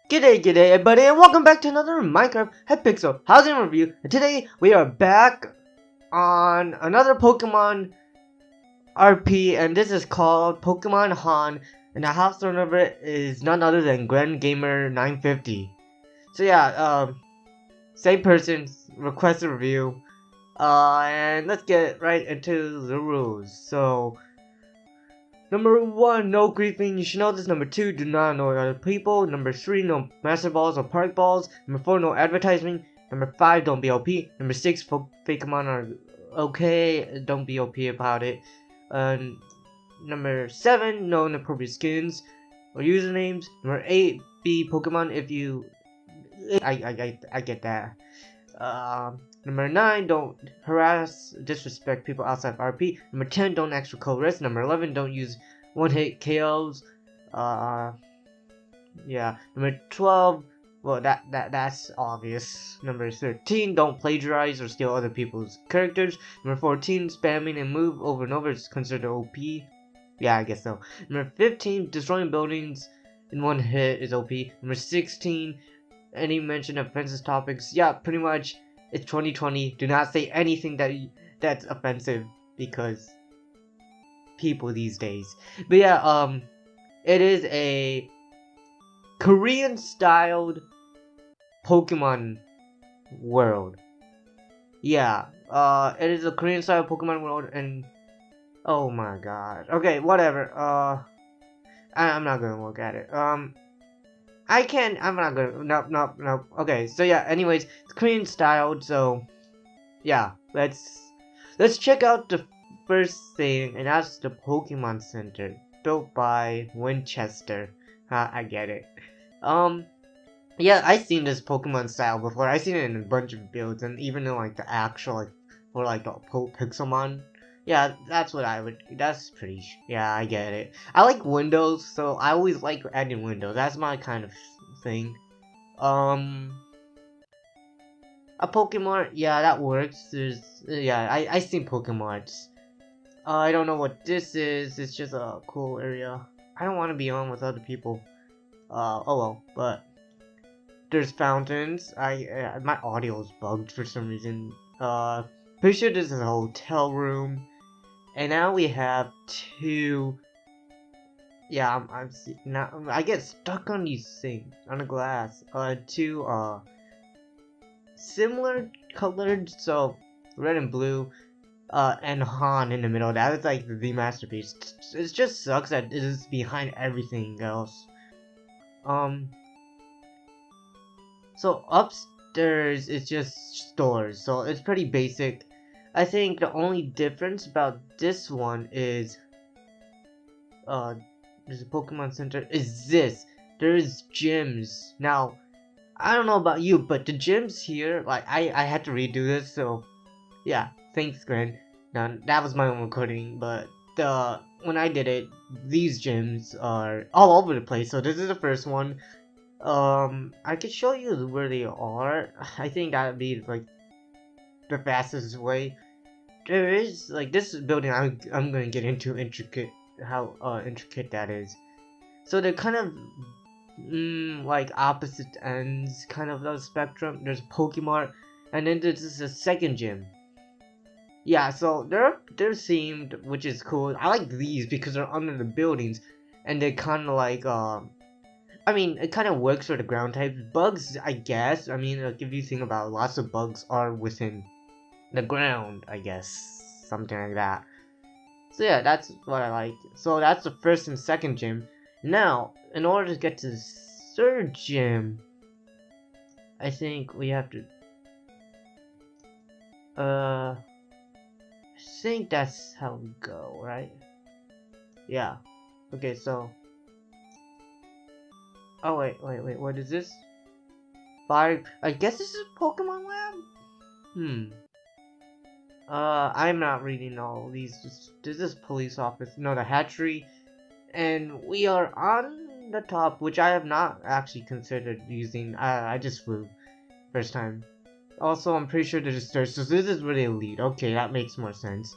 G'day everybody, and welcome back to another Minecraft Hypixel housing review. And today we are back on another Pokemon RP, and this is called Pokemon Han, and the house owner of it is none other than GrenGamer950. So yeah, same person requested review, and let's get right into the rules. So, Number 1, no griefing, you should know this. Number 2, do not annoy other people. Number 3, no master balls or park balls. Number 4, no advertising. Number 5, don't be OP. Number 6, Pokemon are okay, don't be OP about it. Number 7, no inappropriate skins or usernames. Number 8, be Pokemon if you... I get that. Number 9, don't harass, disrespect people outside of RP. Number 10, don't ask for cold risk. Number 11, don't use one-hit KOs. Yeah. Number 12, well, that's obvious. Number 13, don't plagiarize or steal other people's characters. Number 14, spamming and move over and over is considered OP. Yeah, I guess so. Number 15, destroying buildings in one hit is OP. Number 16, any mention of offensive topics. Yeah, pretty much. It's 2020. Do not say anything that's offensive because people these days. But yeah, it is a Korean-styled Pokemon world. Yeah, it is a Korean-styled Pokemon world, and oh my god. Okay, whatever. I'm not gonna look at it. I'm not gonna, nope. Okay, so yeah, anyways, it's Korean styled, so, yeah, let's check out the first thing, and that's the Pokemon Center, built by Winchester. I get it. Yeah, I've seen this Pokemon style before. I've seen it in a bunch of builds, and even in, like, the actual, like, for, like, the Pixelmon. Yeah, that's what I would, that's pretty, yeah, I get it. I like windows, so I always like adding windows. That's my kind of thing. A Pokemon, yeah, that works. There's, yeah, I seen Pokemarts. I don't know what this is. It's just a cool area. I don't want to be on with other people. Oh well, but there's fountains. My audio is bugged for some reason. Pretty sure this is a hotel room. And now we have two. Yeah, now I get stuck on these things on the glass. Two similar colored, so red and blue. And Han in the middle. That is like the masterpiece. It just sucks that it is behind everything else. So upstairs is just stores, so it's pretty basic. I think the only difference about this one is, there's a Pokemon Center, is this. There's gyms. Now, I don't know about you, but the gyms here, like, I had to redo this, so, yeah, thanks, Gren. Now, that was my own recording, but, when I did it, these gyms are all over the place, so this is the first one. I could show you where they are. I think that would be, like, the fastest way. There is, like, this building, I'm gonna get into how intricate that is. So they're kind of like opposite ends kind of the spectrum. There's Pokemon, and then there's a second gym. Yeah, so they're themed, which is cool. I like these because they're under the buildings, and they're kind of like I mean, it kind of works for the ground types. Bugs, I guess. I mean, like, if you think about it, lots of bugs are within the ground, I guess, something like that. So yeah, that's what I like. So that's the first and second gym. Now, in order to get to the third gym, I think we have to, I think that's how we go, right? Yeah. Okay, so, oh wait, what is this? Fire, I guess this is a Pokemon Lab? I'm not reading all these. This is police office. No, the hatchery. And we are on the top, which I have not actually considered using. I just flew. First time. Also, I'm pretty sure there's stairs. So this is really elite. Okay, that makes more sense.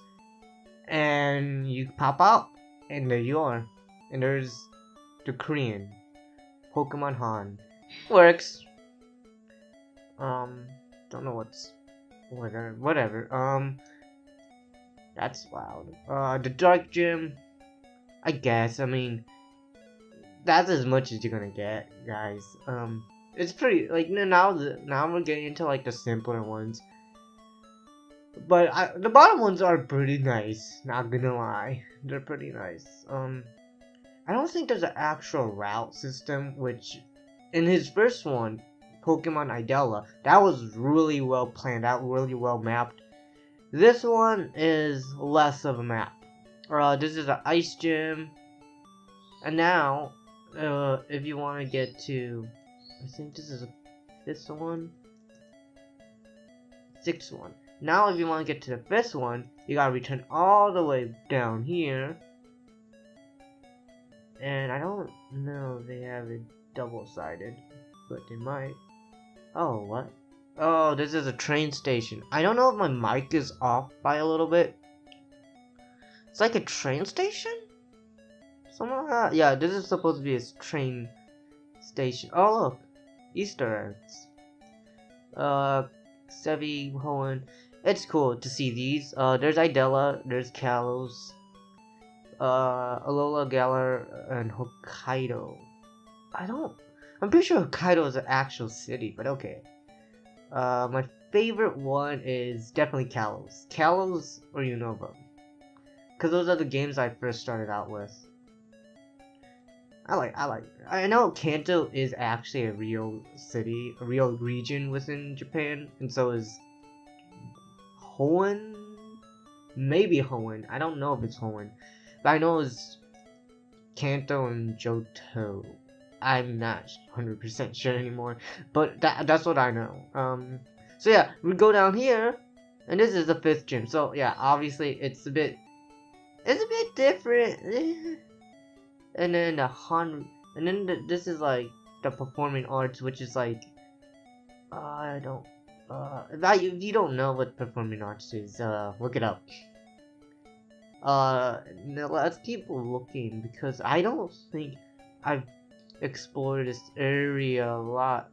And you pop out. And there you are. And there's the Korean Pokemon Han. Works. Don't know what's whatever. That's loud. The dark gym. I guess. I mean, that's as much as you're gonna get, guys. It's pretty like now we're getting into like the simpler ones. But the bottom ones are pretty nice. Not gonna lie, they're pretty nice. I don't think there's an actual route system, which in his first one, Pokemon Idella, that was really well planned out, really well mapped. This one is less of a map. This is an ice gym, and now, if you want to get to, I think this is a fifth one, sixth one. Now, if you want to get to the fifth one, you gotta return all the way down here. And I don't know if they have it double-sided, but they might. Oh, what? Oh, this is a train station. I don't know if my mic is off by a little bit. It's like a train station? Something like that. Yeah, this is supposed to be a train station. Oh, look. Easter eggs. Sevi, Hoenn. It's cool to see these. There's Idella, there's Kalos, Alola, Galar, and Hokkaido. I'm pretty sure Hokkaido is an actual city, but okay. My favorite one is definitely Kalos. Kalos or Unova. Because those are the games I first started out with. I know Kanto is actually a real city, a real region within Japan, and so is Hoenn? Maybe Hoenn. I don't know if it's Hoenn. But I know it's Kanto and Johto. I'm not 100% sure anymore, but that's what I know. So yeah, we go down here, and this is the fifth gym. So yeah, obviously it's a bit different. And then this is like the performing arts, which is like if you don't know what performing arts is, look it up. Now let's keep looking because I don't think I've explored this area a lot.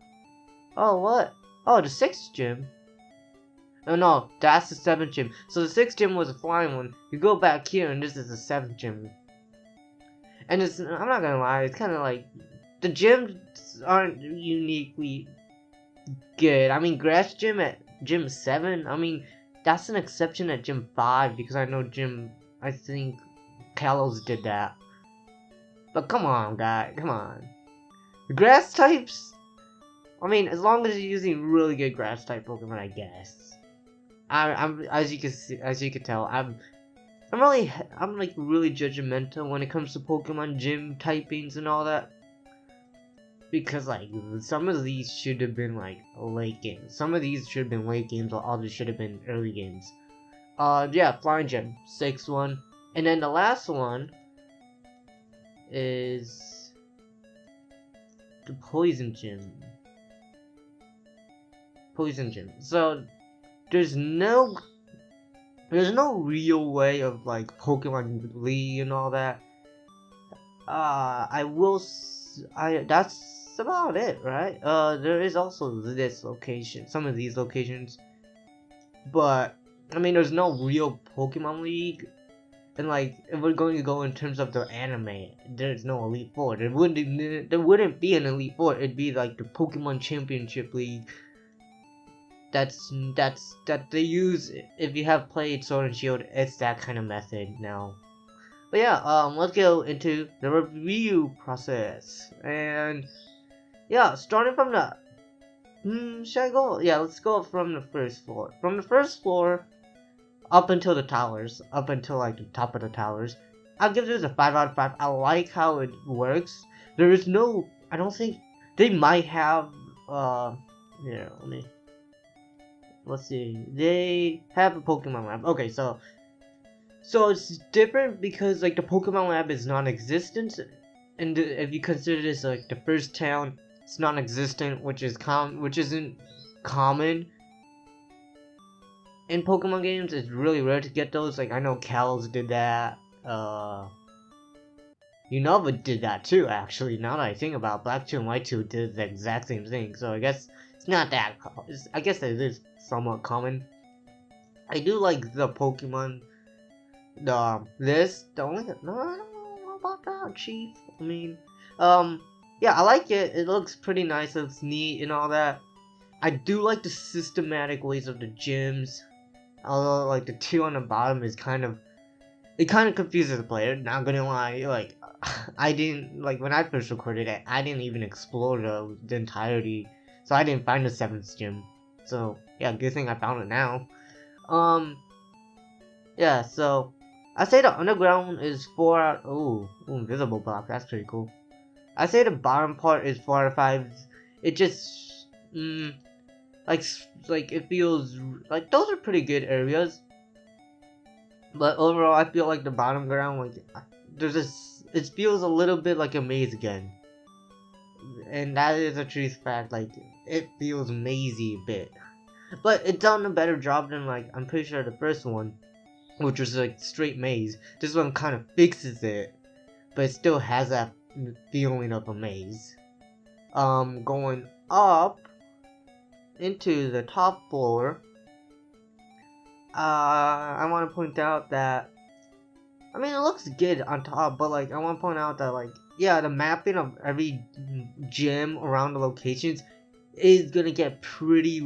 Oh, what? Oh, the sixth gym. Oh no, that's the seventh gym. So the sixth gym was a flying one. You go back here, and this is the seventh gym. And I'm not gonna lie, it's kind of like the gyms aren't uniquely good. I mean, grass gym at gym 7. I mean, that's an exception at gym 5 because I know I think Kalos did that. But come on, guy, come on. Grass types. I mean, as long as you're using really good grass type Pokemon, I guess. I'm as you can tell, I'm like really judgmental when it comes to Pokemon gym typings and all that. Because like some of these should have been like late games. Some of these should have been late games, while others should have been early games. Yeah, Flying Gym, 6th one. And then the last one is the Poison Gym. Poison Gym. So there's no real way of like Pokemon League and all that. That's about it, right? There is also this location, some of these locations, but I mean, there's no real Pokemon League, and like, if we're going to go in terms of the anime, there's no Elite Four. There wouldn't be an Elite Four. It'd be like the Pokemon Championship League. That they use if you have played Sword and Shield. It's that kind of method now. But yeah, let's go into the review process. And yeah, starting from the should I go? Yeah, let's go from the first floor. From the first floor up until the towers, up until like the top of the towers. I'll give this a 5 out of 5. I like how it works. There is no, I don't think they might have here, let's see. They have a Pokemon lab. Okay, so it's different because like the Pokemon lab is non-existent, and if you consider this like the first town, it's non-existent, which isn't common in Pokemon games. It's really rare to get those. Like I know Kalos did that. Unova did that too, actually. Now that I think about it, Black 2 and White 2 did the exact same thing, so I guess it's not that I guess it is somewhat common. I do like the Pokemon. The only no, I don't know about that, Chief. I mean, yeah, I like it. It looks pretty nice. It looks neat and all that. I do like the systematic ways of the gyms. Although, like, the 2 on the bottom is kind of confuses the player. Not gonna lie, like, I didn't, like, when I first recorded it, I didn't even explore the entirety, so I didn't find the 7th gym. So yeah, good thing I found it now. Yeah, so I say the underground is 4 out. Ooh, invisible block. That's pretty cool. I say the bottom part is 4 out of 5. It just like it feels like those are pretty good areas. But overall, I feel like the bottom ground, like, there's this, it feels a little bit like a maze again. And that is a truth fact, like, it feels mazy a bit. But it's done a better job than, like, I'm pretty sure the first one, which was, like, straight maze. This one kind of fixes it, but it still has that feeling of a maze. Going up into the top floor, I want to point out that, I mean, it looks good on top, but, like, I want to point out that, like, yeah, the mapping of every gym around the locations is gonna get pretty,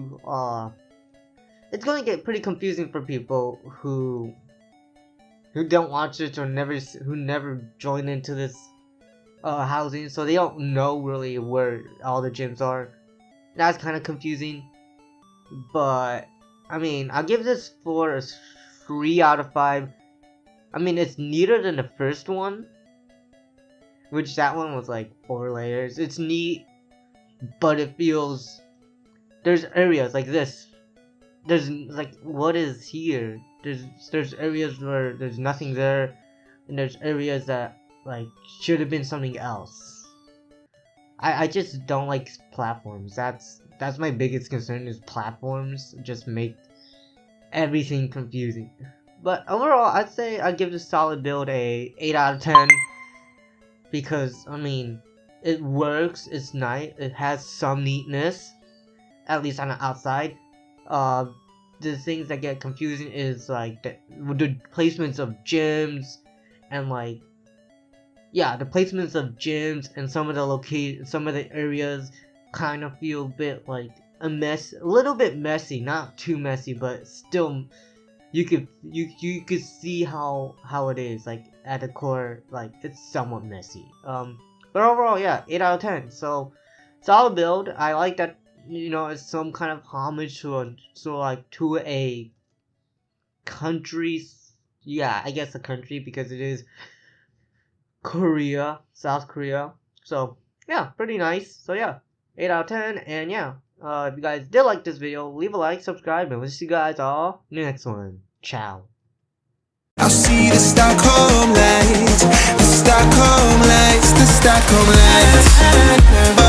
it's gonna get pretty confusing for people who don't watch it or who never join into this, housing, so they don't know really where all the gyms are. That's kind of confusing, but I mean, I'll give this floor a 3 out of 5. I mean, it's neater than the first one, which that one was like 4 layers. It's neat, but it feels, there's areas like this. There's like, what is here? There's areas where there's nothing there, and there's areas that, like, should have been something else. I just don't like platforms. That's my biggest concern, is platforms just make everything confusing. But overall, I'd say I'd give this solid build a 8 out of 10. Because, I mean, it works, it's nice, it has some neatness, at least on the outside. The things that get confusing is, like, the placements of gyms, and, like, yeah, the placements of gyms and some of the areas kind of feel a bit like a little bit messy, not too messy, but still, you could see how it is, like, at the core, like, it's somewhat messy. But overall, yeah, 8 out of 10. So solid build. I like that, you know, it's some kind of homage to a country. Yeah, I guess a country, because it is Korea, South Korea. So yeah, pretty nice. So yeah, 8 out of 10. And yeah, if you guys did like this video, leave a like, subscribe, and we'll see you guys all in the next one. Ciao. I'll see the Stockholm lights, the Stockholm lights, the Stockholm lights.